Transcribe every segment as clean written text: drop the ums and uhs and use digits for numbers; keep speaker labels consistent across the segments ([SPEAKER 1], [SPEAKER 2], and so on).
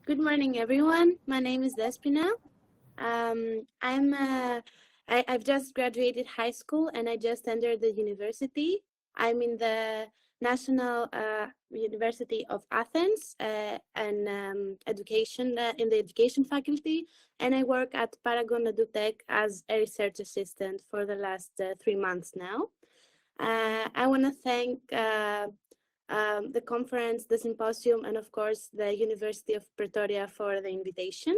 [SPEAKER 1] Good morning, everyone. My name is Despina. I've just graduated high school and I just entered the university. I'm in the National University of Athens and education in the education faculty, and I work at Paragon EduTech as a research assistant for the last 3 months now. I want to thank the conference, the symposium, and of course the University of Pretoria for the invitation.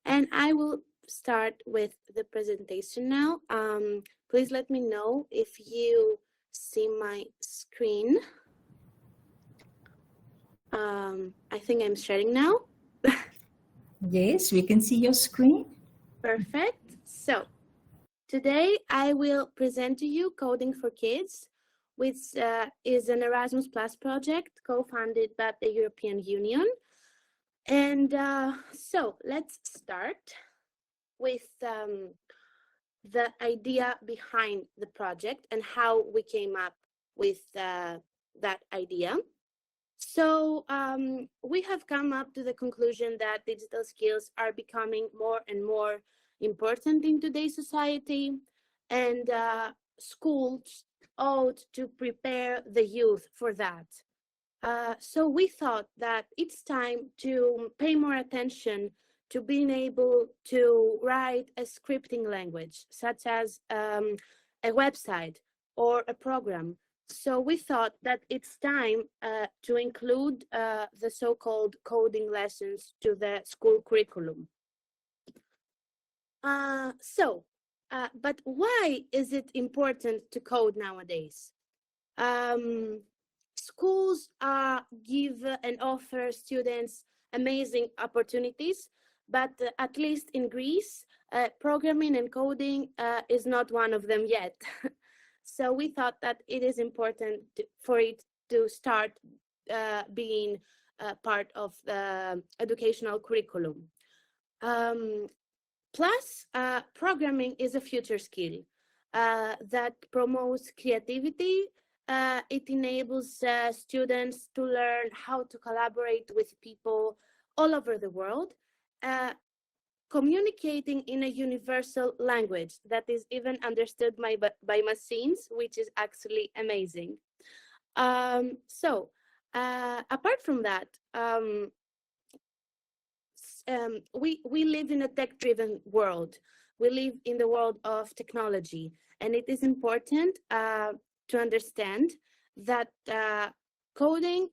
[SPEAKER 1] And I will start with the presentation now. Please let me know if you see my screen. I think I'm sharing now.
[SPEAKER 2] Yes, we can see your screen.
[SPEAKER 1] Perfect. So today I will present to you Coding for Kids, which is an Erasmus Plus project co-funded by the European Union. And so let's start with the idea behind the project and how we came up with that idea. So we have come up to the conclusion that digital skills are becoming more and more important in today's society, and schools ought to prepare the youth for that. So we thought that it's time to pay more attention to being able to write a scripting language, such as a website or a program. So we thought that it's time to include the so-called coding lessons to the school curriculum. But why is it important to code nowadays? Schools give and offer students amazing opportunities, but at least in Greece, programming and coding is not one of them yet. So we thought that it is important for it to start being part of the educational curriculum. Plus, programming is a future skill that promotes creativity. It enables students to learn how to collaborate with people all over the world, communicating in a universal language that is even understood by machines, which is actually amazing. Apart from that, we live in a tech-driven world. We live in the world of technology, and it is important to understand that coding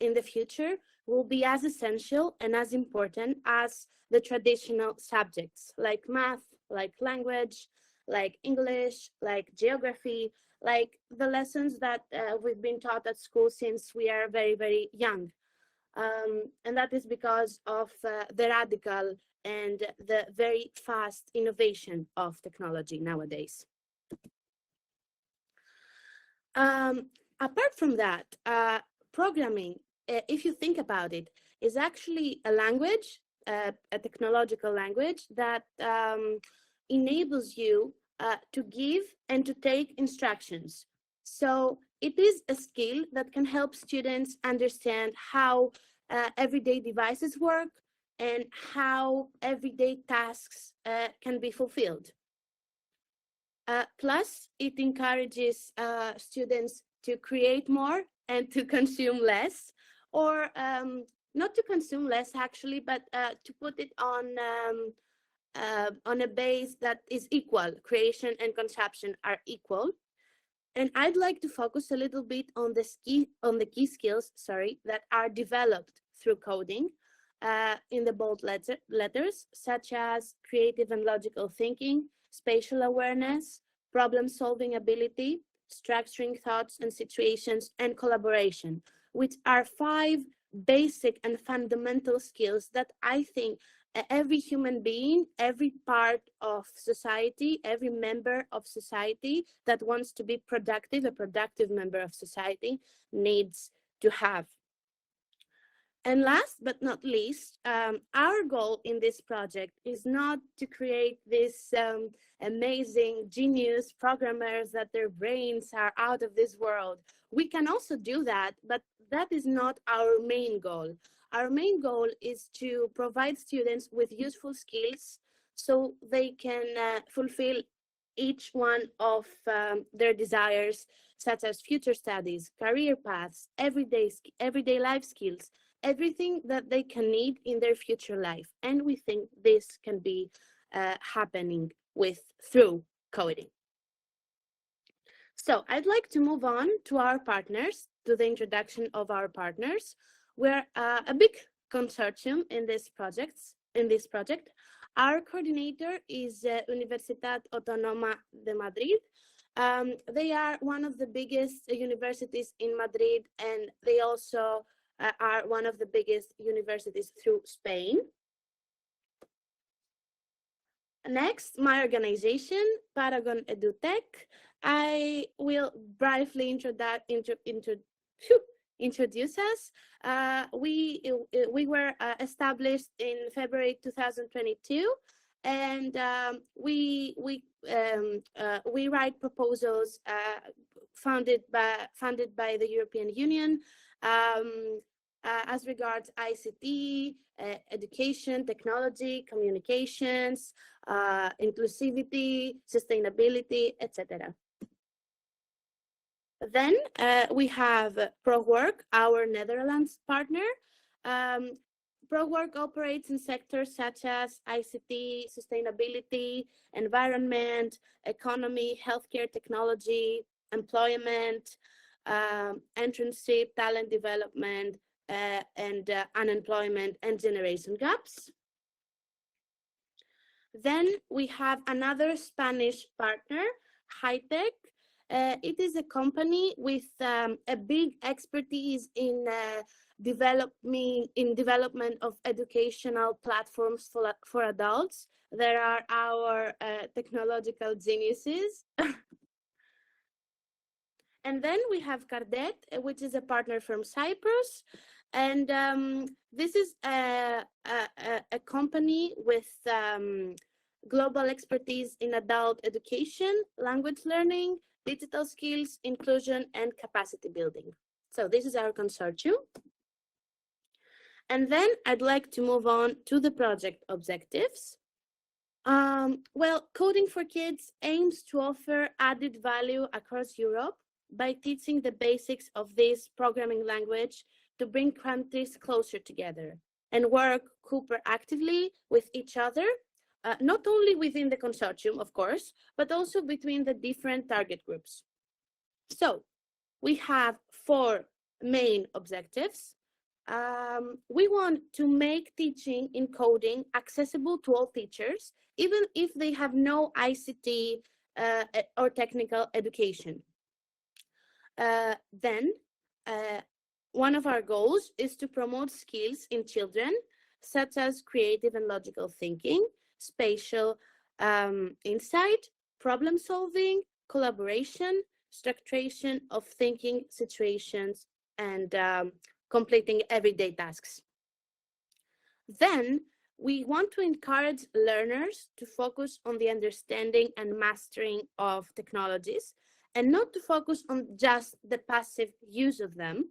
[SPEAKER 1] in the future will be as essential and as important as the traditional subjects like math, like language, like English, like geography, like the lessons that we've been taught at school since we are very, very young. And that is because of the radical and the very fast innovation of technology nowadays. Apart from that, programming, if you think about it, is actually a language, a technological language that enables you to give and to take instructions. So it is a skill that can help students understand how everyday devices work and how everyday tasks can be fulfilled. Plus, it encourages students to create more and to consume less, or not to consume less actually, but to put it on a base that is equal. Creation and consumption are equal. And I'd like to focus a little bit on the key skills, that are developed through coding in the bold letters, such as creative and logical thinking, spatial awareness, problem-solving ability, structuring thoughts and situations, and collaboration, which are 5 basic and fundamental skills that I think every human being, every part of society, every member of society that wants to be productive, a productive member of society, needs to have. And last but not least, our goal in this project is not to create this amazing genius programmers that their brains are out of this world. We can also do that, but that is not our main goal. our main goal is to provide students with useful skills so they can fulfill each one of their desires, such as future studies, career paths, everyday life skills, everything that they can need in their future life. And we think this can be happening through coding. So I'd like to move on to our partners, to the introduction of our partners. We're a big consortium in this project. Our coordinator is Universitat Autónoma de Madrid. They are one of the biggest universities in Madrid, and they also are one of the biggest universities through Spain. Next, my organization, Paragon EduTech. I will briefly introduce us. We were established in February 2022, and we write proposals funded by the European Union as regards ICT, education, technology, communications, inclusivity, sustainability, etc. Then we have ProWork, our Netherlands partner. ProWork operates in sectors such as ICT, sustainability, environment, economy, healthcare technology, employment, internship, talent development, and unemployment and generation gaps. Then we have another Spanish partner, Hightech. It is a company with a big expertise in development of educational platforms for adults. There are our technological geniuses. And then we have Cardet, which is a partner from Cyprus. And this is a company with global expertise in adult education, language learning, digital skills, inclusion, and capacity building. So this is our consortium. And then I'd like to move on to the project objectives. Well, Coding for Kids aims to offer added value across Europe by teaching the basics of this programming language to bring countries closer together and work cooperatively with each other, not only within the consortium, of course, but also between the different target groups. So we have 4 main objectives. We want to make teaching in coding accessible to all teachers, even if they have no ICT or technical education. Then, one of our goals is to promote skills in children, such as creative and logical thinking, spatial insight, problem solving, collaboration, structuration of thinking situations, and completing everyday tasks. Then, we want to encourage learners to focus on the understanding and mastering of technologies and not to focus on just the passive use of them.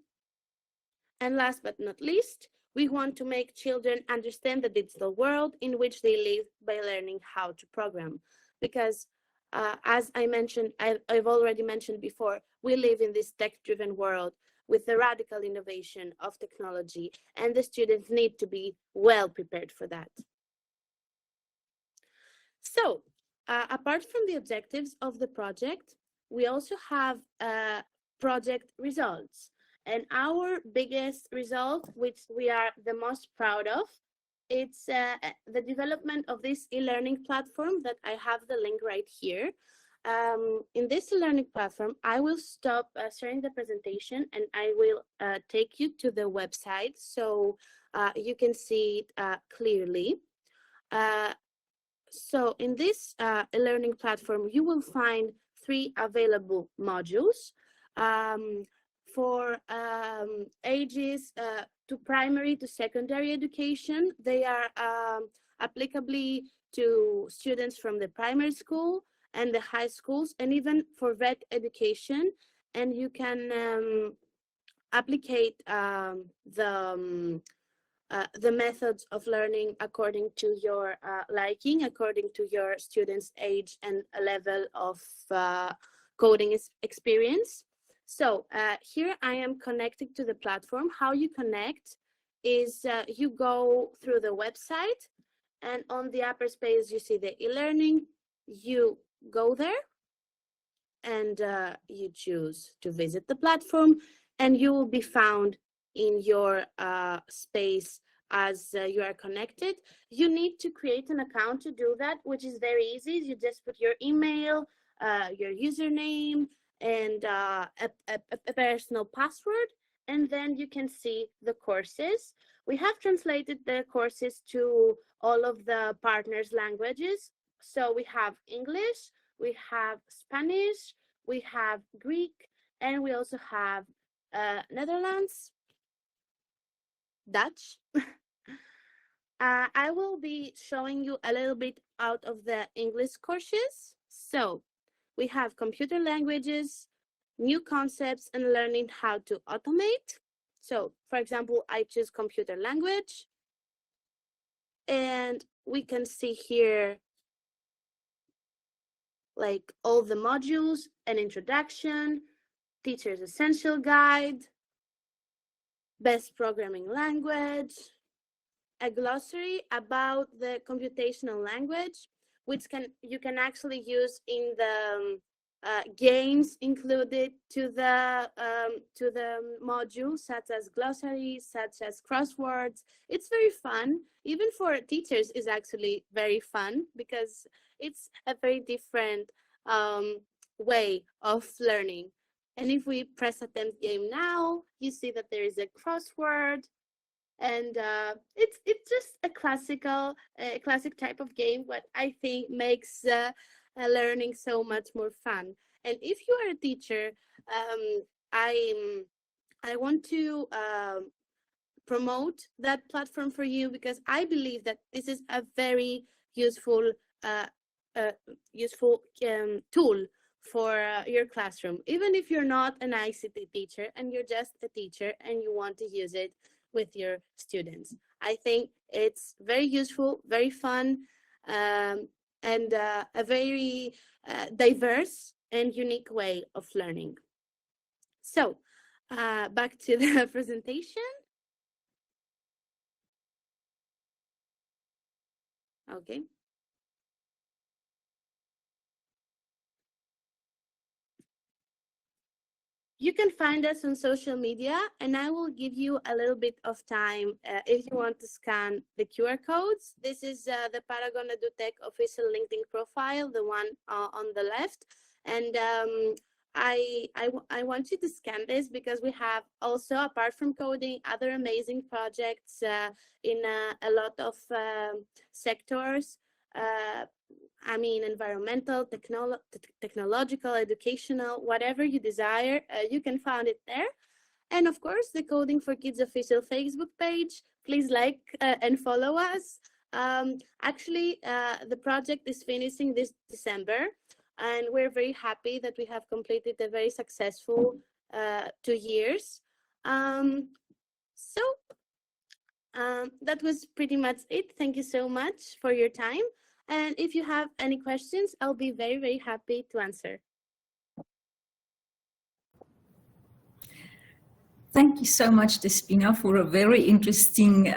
[SPEAKER 1] And last but not least, we want to make children understand the digital world in which they live by learning how to program. Because as I've already mentioned before, we live in this tech-driven world with the radical innovation of technology, and the students need to be well prepared for that. So, apart from the objectives of the project, we also have project results. And our biggest result, which we are the most proud of, it's the development of this e-learning platform that I have the link right here. In this learning platform, I will stop sharing the presentation and I will take you to the website so you can see it clearly. So in this learning platform, you will find 3 available modules for ages to primary to secondary education. They are applicable to students from the primary school and the high schools, and even for vet education. And you can applicate the the methods of learning according to your liking, according to your students' age and level of coding experience. So here I am connected to the platform. How you connect is you go through the website, and on the upper space you see the e-learning. You go there and you choose to visit the platform, and you will be found in your space as you are connected. You need to create an account to do that, which is very easy. You just put your email, your username, and a personal password, and then you can see the courses. We have translated the courses to all of the partners' languages. So we have English, we have Spanish, we have Greek, and we also have Netherlands, Dutch. I will be showing you a little bit out of the English courses. So we have computer languages, new concepts, and learning how to automate. So for example, I choose computer language, and we can see here like all the modules, an introduction, teacher's essential guide, best programming language, a glossary about the computational language, which you can actually use in the games included to the module, such as glossaries, such as crosswords. It's very fun. Even for teachers, is actually very fun because it's a very different way of learning. And if we press attempt game now, you see that there is a crossword, and it's just a classic type of game, what I think makes learning so much more fun. And if you are a teacher, I want to promote that platform for you, because I believe that this is a very useful tool for your classroom. Even if you're not an ICT teacher and you're just a teacher and you want to use it with your students, I think it's very useful, very fun, and a very diverse and unique way of learning. So back to the presentation. Okay. You can find us on social media, and I will give you a little bit of time if you want to scan the QR codes. This is the Paragon EduTech official LinkedIn profile, the one on the left. And I want you to scan this, because we have also, apart from coding, other amazing projects in a lot of sectors. I mean, environmental, technological, educational, whatever you desire, you can find it there. And of course, the Coding for Kids official Facebook page. Please like and follow us. Actually, the project is finishing this December, and we're very happy that we have completed a very successful 2 years. That was pretty much it. Thank you so much for your time. And if you have any questions, I'll be very, very happy to answer.
[SPEAKER 2] Thank you so much, Despina, for a very interesting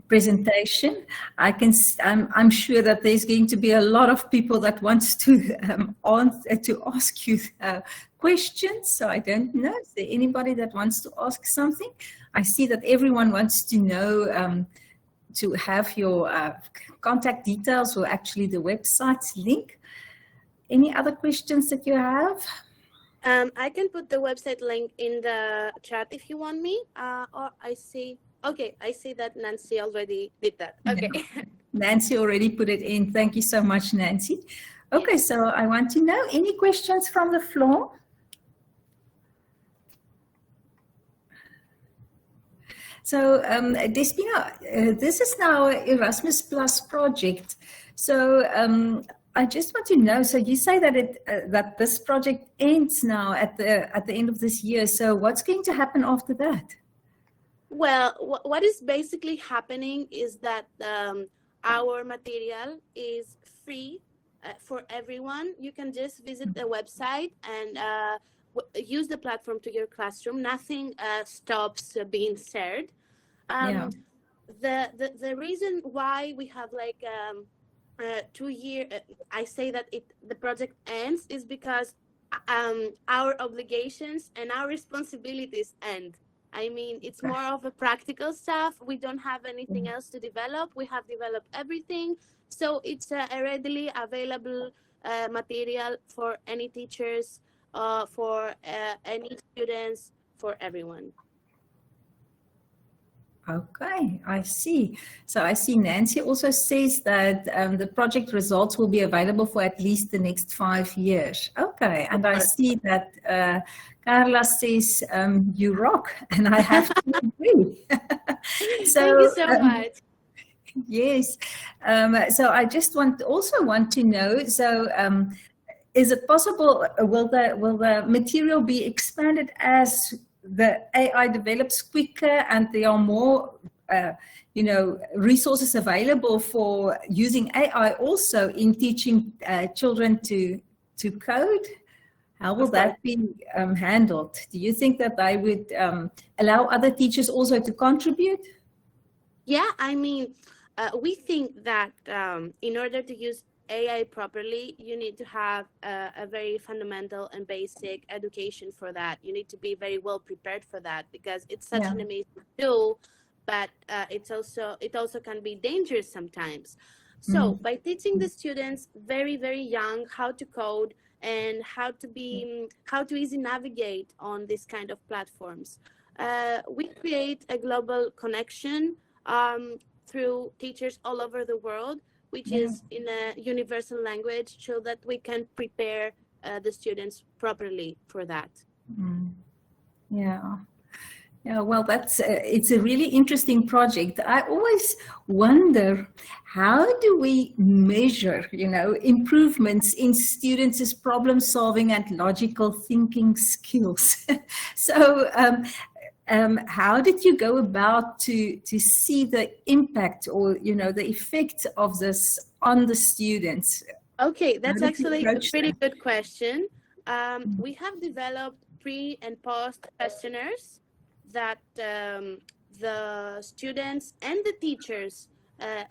[SPEAKER 2] presentation. I'm sure that there's going to be a lot of people that wants to ask you questions. So I don't know, is there anybody that wants to ask something? I see that everyone wants to know, to have your contact details, or actually the website's link. Any other questions that you have?
[SPEAKER 1] I can put the website link in the chat if you want me, or I see that Nancy already did that. Okay.
[SPEAKER 2] Yeah. Nancy already put it in. Thank you so much, Nancy. Okay, so I want to know, any questions from the floor? So Despina, this is now Erasmus Plus project. So I just want to know, so you say that that this project ends now at the end of this year. So what's going to happen after that?
[SPEAKER 1] Well, what is basically happening is that our material is free for everyone. You can just visit the website and use the platform to your classroom. Nothing stops being shared.
[SPEAKER 2] Yeah.
[SPEAKER 1] Um, the reason why we have like 2 year, I say that the project ends is because our obligations and our responsibilities end. I mean, it's more of a practical stuff. We don't have anything else to develop. We have developed everything. So it's a readily available material for any teachers, for any students, for everyone.
[SPEAKER 2] Okay, I see. So I see Nancy also says that the project results will be available for at least the next 5 years. Okay, and I see that Carla says you rock, and I have to agree.
[SPEAKER 1] Thank you so much.
[SPEAKER 2] Yes. So I just want to know, so is it possible, will the material be expanded as the AI develops quicker and there are more, resources available for using AI also in teaching children to code? How will that be handled? Do you think that they would allow other teachers also to contribute?
[SPEAKER 1] Yeah, I mean, we think that in order to use AI properly, you need to have a very fundamental and basic education for that. You need to be very well prepared for that because it's such an amazing tool, but it also can be dangerous sometimes. So by teaching the students very, very young how to code and how to easily navigate on this kind of platforms, we create a global connection through teachers all over the world, which is in a universal language, so that we can prepare the students properly for that.
[SPEAKER 2] Yeah. Yeah, well, it's a really interesting project. I always wonder, how do we measure, improvements in students' problem solving and logical thinking skills? So, how did you go about to see the impact or the effect of this on the students?
[SPEAKER 1] Okay, that's actually a pretty good question. We have developed pre and post questionnaires that the students and the teachers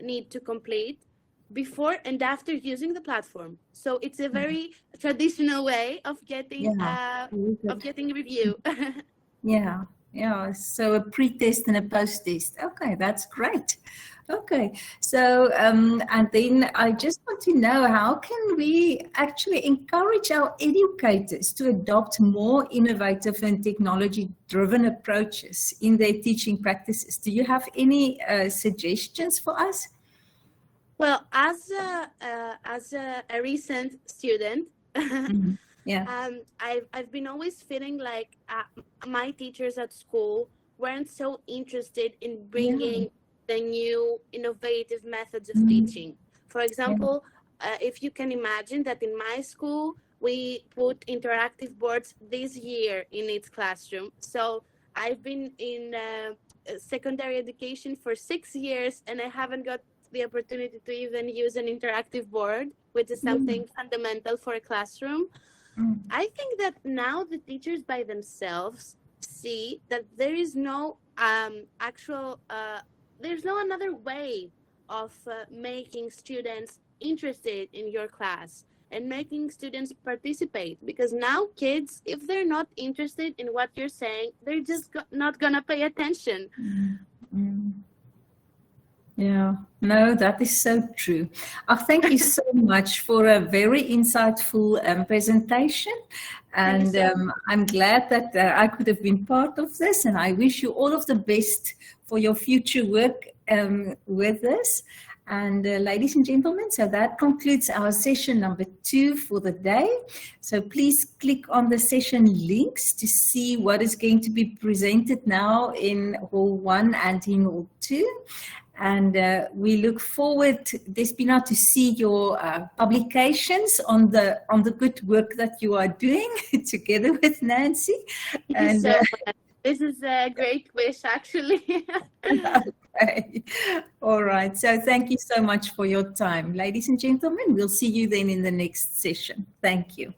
[SPEAKER 1] need to complete before and after using the platform. So it's a very traditional way of getting review.
[SPEAKER 2] Yeah, so a pre-test and a post-test. Okay, that's great. Okay, so and then I just want to know, how can we actually encourage our educators to adopt more innovative and technology-driven approaches in their teaching practices? Do you have any suggestions for us?
[SPEAKER 1] Well, as a recent student, I've been always feeling like my teachers at school weren't so interested in bringing the new innovative methods of teaching. For example, if you can imagine that in my school, we put interactive boards this year in its classroom. So I've been in secondary education for 6 years, and I haven't got the opportunity to even use an interactive board, which is something fundamental for a classroom. I think that now the teachers by themselves see that there is no there's no another way of making students interested in your class and making students participate, because now kids, if they're not interested in what you're saying, they're just not gonna pay attention.
[SPEAKER 2] Yeah, no, that is so true. Thank you so much for a very insightful presentation. And I'm glad that I could have been part of this. And I wish you all of the best for your future work with this. And ladies and gentlemen, so that concludes our session number 2 for the day. So please click on the session links to see what is going to be presented now in Hall 1 and in Hall 2. And we look forward, Despina, to see your publications on the good work that you are doing together with Nancy.
[SPEAKER 1] Thank you so much. This is a great wish, actually.
[SPEAKER 2] Okay. All right. So thank you so much for your time. Ladies and gentlemen, we'll see you then in the next session. Thank you.